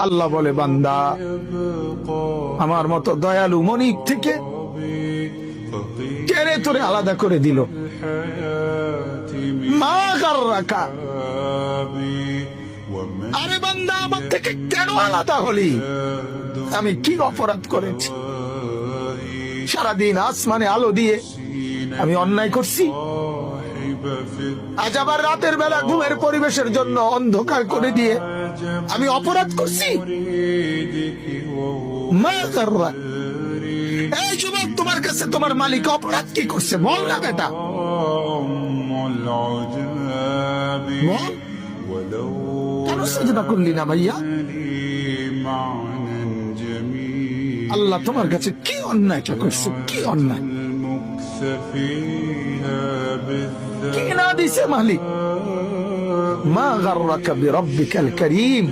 আল্লাহ বলে, বান্দা, আমার মতো দয়ালু মনিব থেকে কেড়ে তোরে আলাদা করে দিল। মা গাররাকা, আরে বান্দা, আমার থেকে কেন আলাদা হলি? আমি কি অপরাধ করেছি? সারাদিন আসমানে আলো দিয়ে আমি অন্যায় করছি? আজ আবার রাতের বেলা ঘুমের পরিবেশের জন্য অন্ধকার করে দিয়ে আমি অপরাধ করছি? মা গাররাকা, এই যুবক, তোমার কাছে তোমার মালিক অপরাধ কি করছে বল না বেটা, বল। কেন সাজদা করলি না ভাইয়া? আল্লাহ তোমার কাছে কি অন্যায়টা করছে? কি অন্যায়, কি না দিছে মালিক? মা গাররাকা বিরব্বিকাল কারীম,